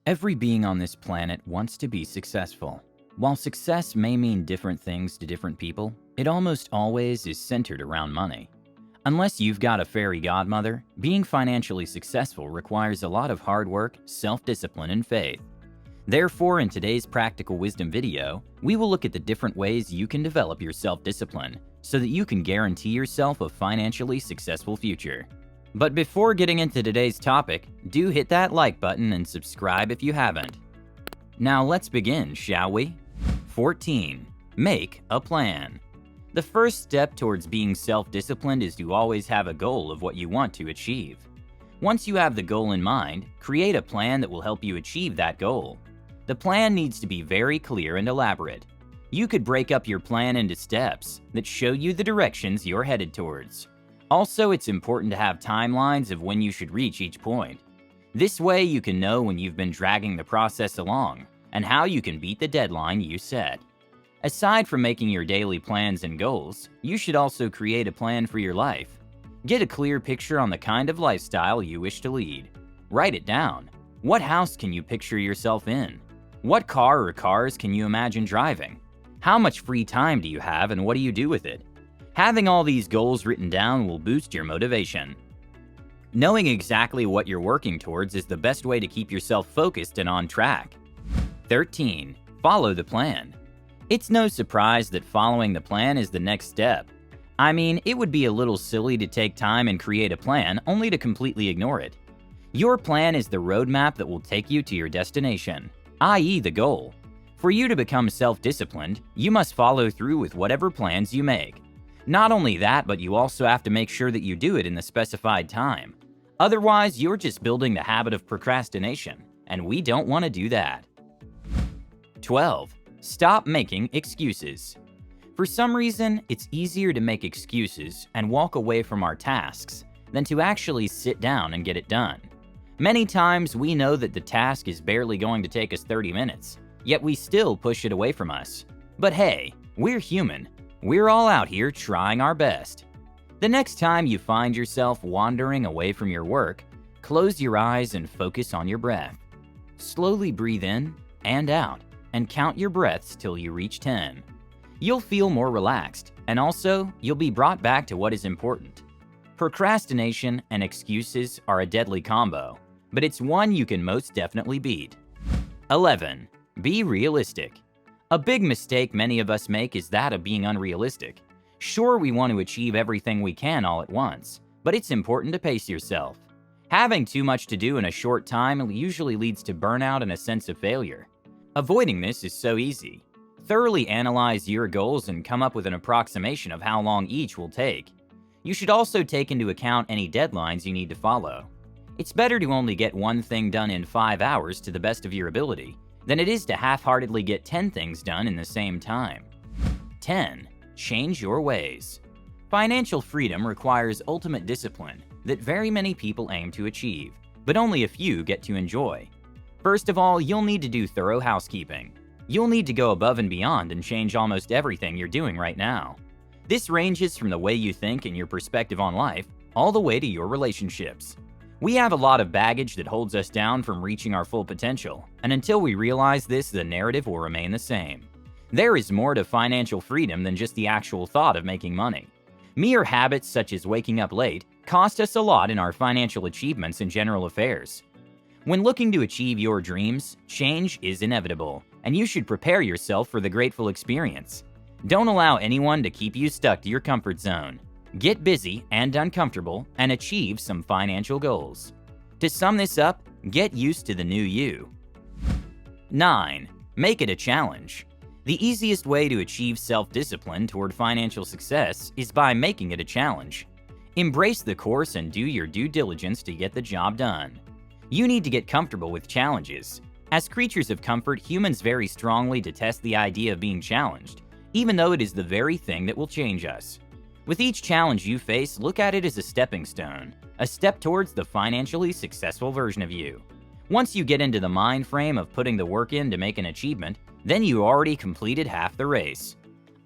Every being on this planet wants to be successful. While success may mean different things to different people, it almost always is centered around money. Unless you've got a fairy godmother, being financially successful requires a lot of hard work, self-discipline, and faith. Therefore, in today's Practical Wisdom video, we will look at the different ways you can develop your self-discipline so that you can guarantee yourself a financially successful future. But before getting into today's topic, do hit that like button and subscribe if you haven't. Now let's begin, shall we? 14. Make a plan. The first step towards being self-disciplined is to always have a goal of what you want to achieve. Once you have the goal in mind, create a plan that will help you achieve that goal. The plan needs to be very clear and elaborate. You could break up your plan into steps that show you the directions you're headed towards. Also, it's important to have timelines of when you should reach each point. This way you can know when you've been dragging the process along and how you can beat the deadline you set. Aside from making your daily plans and goals, you should also create a plan for your life. Get a clear picture on the kind of lifestyle you wish to lead. Write it down. What house can you picture yourself in? What car or cars can you imagine driving? How much free time do you have and what do you do with it? Having all these goals written down will boost your motivation. Knowing exactly what you're working towards is the best way to keep yourself focused and on track. 13. Follow the plan. It's no surprise that following the plan is the next step. I mean, it would be a little silly to take time and create a plan only to completely ignore it. Your plan is the roadmap that will take you to your destination, i.e. the goal. For you to become self-disciplined, you must follow through with whatever plans you make. Not only that, but you also have to make sure that you do it in the specified time. Otherwise, you're just building the habit of procrastination, and we don't want to do that. 12. Stop making excuses. For some reason, it's easier to make excuses and walk away from our tasks than to actually sit down and get it done. Many times, we know that the task is barely going to take us 30 minutes, yet we still push it away from us. But hey, we're human. We're all out here trying our best. The next time you find yourself wandering away from your work, close your eyes and focus on your breath. Slowly breathe in and out and count your breaths till you reach 10. You'll feel more relaxed, and also you'll be brought back to what is important. Procrastination and excuses are a deadly combo, but it's one you can most definitely beat. 11. Be realistic. A big mistake many of us make is that of being unrealistic. Sure, we want to achieve everything we can all at once, but it's important to pace yourself. Having too much to do in a short time usually leads to burnout and a sense of failure. Avoiding this is so easy. Thoroughly analyze your goals and come up with an approximation of how long each will take. You should also take into account any deadlines you need to follow. It's better to only get one thing done in 5 hours to the best of your ability than it is to half-heartedly get 10 things done in the same time. 10. Change your ways. Financial freedom requires ultimate discipline that very many people aim to achieve, but only a few get to enjoy. First of all, you'll need to do thorough housekeeping. You'll need to go above and beyond and change almost everything you're doing right now. This ranges from the way you think and your perspective on life, all the way to your relationships. We have a lot of baggage that holds us down from reaching our full potential, and until we realize this, the narrative will remain the same. There is more to financial freedom than just the actual thought of making money. Mere habits such as waking up late cost us a lot in our financial achievements and general affairs. When looking to achieve your dreams, change is inevitable, and you should prepare yourself for the grateful experience. Don't allow anyone to keep you stuck to your comfort zone. Get busy and uncomfortable and achieve some financial goals. To sum this up, get used to the new you. 9. Make it a challenge. The easiest way to achieve self-discipline toward financial success is by making it a challenge. Embrace the course and do your due diligence to get the job done. You need to get comfortable with challenges. As creatures of comfort, humans very strongly detest the idea of being challenged, even though it is the very thing that will change us. With each challenge you face, look at it as a stepping stone, a step towards the financially successful version of you. Once you get into the mind frame of putting the work in to make an achievement, then you already completed half the race.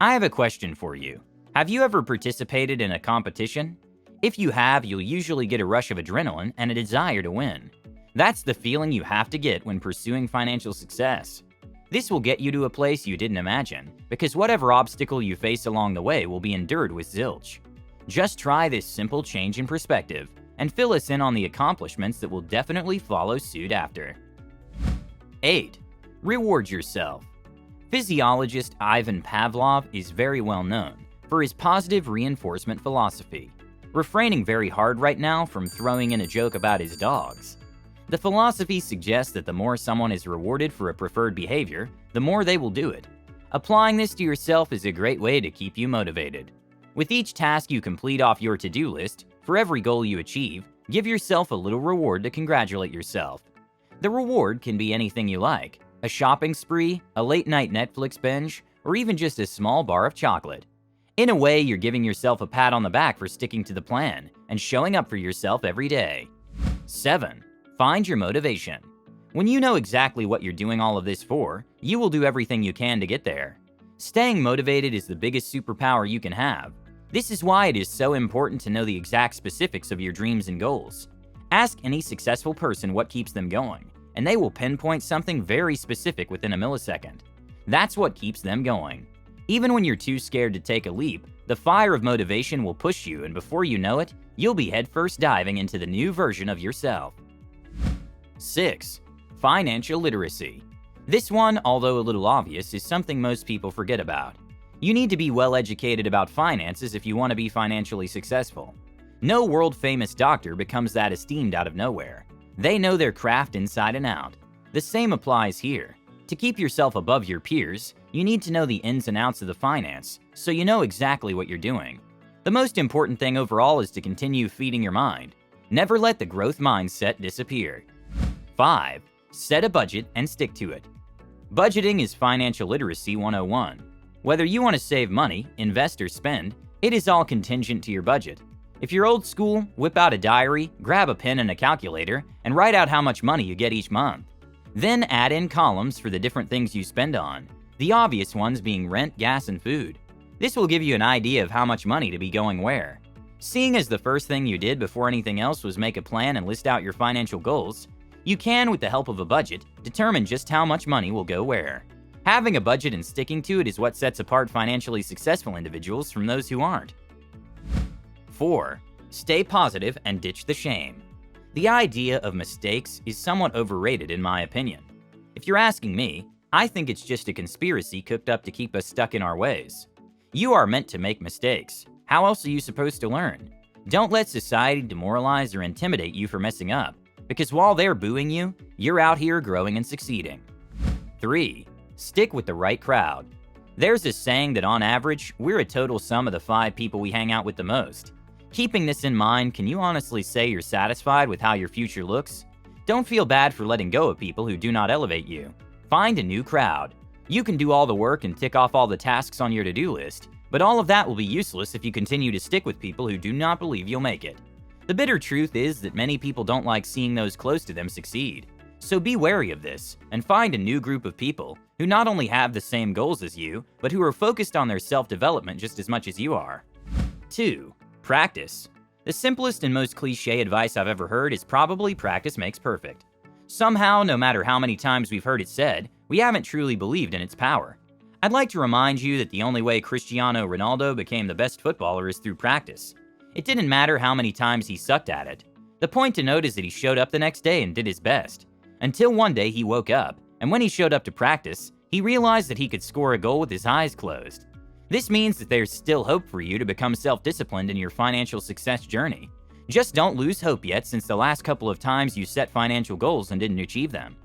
I have a question for you. Have you ever participated in a competition? If you have, you'll usually get a rush of adrenaline and a desire to win. That's the feeling you have to get when pursuing financial success. This will get you to a place you didn't imagine, because whatever obstacle you face along the way will be endured with zilch. Just try this simple change in perspective, and fill us in on the accomplishments that will definitely follow suit after. 8. Reward yourself. Physiologist Ivan Pavlov is very well known for his positive reinforcement philosophy, refraining very hard right now from throwing in a joke about his dogs. The philosophy suggests that the more someone is rewarded for a preferred behavior, the more they will do it. Applying this to yourself is a great way to keep you motivated. With each task you complete off your to-do list, for every goal you achieve, give yourself a little reward to congratulate yourself. The reward can be anything you like: a shopping spree, a late-night Netflix binge, or even just a small bar of chocolate. In a way, you're giving yourself a pat on the back for sticking to the plan and showing up for yourself every day. 7. Find your motivation. When you know exactly what you're doing all of this for, you will do everything you can to get there. Staying motivated is the biggest superpower you can have. This is why it is so important to know the exact specifics of your dreams and goals. Ask any successful person what keeps them going, and they will pinpoint something very specific within a millisecond. That's what keeps them going. Even when you're too scared to take a leap, the fire of motivation will push you, and before you know it, you'll be headfirst diving into the new version of yourself. 6. Financial literacy. This one, although a little obvious, is something most people forget about. You need to be well educated about finances if you want to be financially successful. No world-famous doctor becomes that esteemed out of nowhere. They know their craft inside and out. The same applies here. To keep yourself above your peers, you need to know the ins and outs of the finance, so you know exactly what you're doing. The most important thing overall is to continue feeding your mind. Never let the growth mindset disappear. 5. Set a budget and stick to it. Budgeting is financial literacy 101. Whether you want to save money, invest, or spend, it is all contingent to your budget. If you're old school, whip out a diary, grab a pen and a calculator, and write out how much money you get each month. Then add in columns for the different things you spend on, the obvious ones being rent, gas, and food. This will give you an idea of how much money to be going where. Seeing as the first thing you did before anything else was make a plan and list out your financial goals, you can, with the help of a budget, determine just how much money will go where. Having a budget and sticking to it is what sets apart financially successful individuals from those who aren't. 4. Stay positive and ditch the shame. The idea of mistakes is somewhat overrated in my opinion. If you're asking me, I think it's just a conspiracy cooked up to keep us stuck in our ways. You are meant to make mistakes. How else are you supposed to learn? Don't let society demoralize or intimidate you for messing up, because while they're booing you, you're out here growing and succeeding. 3. Stick with the right crowd. There's a saying that on average, we're a total sum of the 5 people we hang out with the most. Keeping this in mind, can you honestly say you're satisfied with how your future looks? Don't feel bad for letting go of people who do not elevate you. Find a new crowd. You can do all the work and tick off all the tasks on your to-do list, but all of that will be useless if you continue to stick with people who do not believe you'll make it. The bitter truth is that many people don't like seeing those close to them succeed. So be wary of this, and find a new group of people who not only have the same goals as you, but who are focused on their self-development just as much as you are. 2. Practice. The simplest and most cliche advice I've ever heard is probably practice makes perfect. Somehow, no matter how many times we've heard it said, we haven't truly believed in its power. I'd like to remind you that the only way Cristiano Ronaldo became the best footballer is through practice. It didn't matter how many times he sucked at it. The point to note is that he showed up the next day and did his best. Until one day he woke up, and when he showed up to practice, he realized that he could score a goal with his eyes closed. This means that there's still hope for you to become self-disciplined in your financial success journey. Just don't lose hope yet, since the last couple of times you set financial goals and didn't achieve them.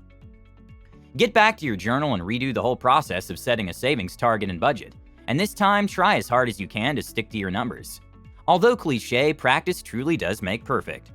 Get back to your journal and redo the whole process of setting a savings target and budget, and this time try as hard as you can to stick to your numbers. Although cliche, practice truly does make perfect.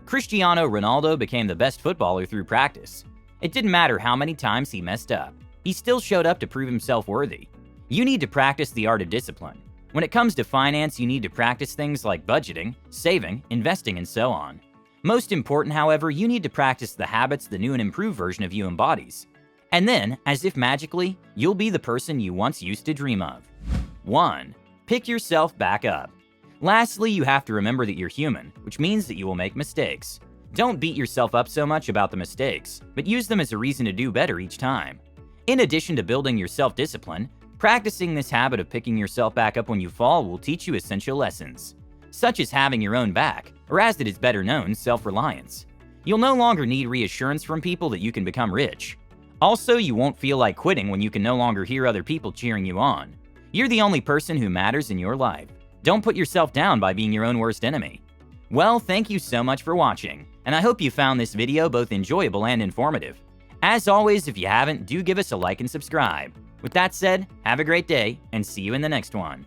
Cristiano Ronaldo became the best footballer through practice. It didn't matter how many times he messed up. He still showed up to prove himself worthy. You need to practice the art of discipline. When it comes to finance, you need to practice things like budgeting, saving, investing, and so on. Most important, however, you need to practice the habits the new and improved version of you embodies. And then, as if magically, you'll be the person you once used to dream of. 1. Pick yourself back up. Lastly, you have to remember that you're human, which means that you will make mistakes. Don't beat yourself up so much about the mistakes, but use them as a reason to do better each time. In addition to building your self-discipline, practicing this habit of picking yourself back up when you fall will teach you essential lessons, such as having your own back, or as it is better known, self-reliance. You'll no longer need reassurance from people that you can become rich. Also, you won't feel like quitting when you can no longer hear other people cheering you on. You're the only person who matters in your life. Don't put yourself down by being your own worst enemy. Well, thank you so much for watching, and I hope you found this video both enjoyable and informative. As always, if you haven't, do give us a like and subscribe. With that said, have a great day, and see you in the next one.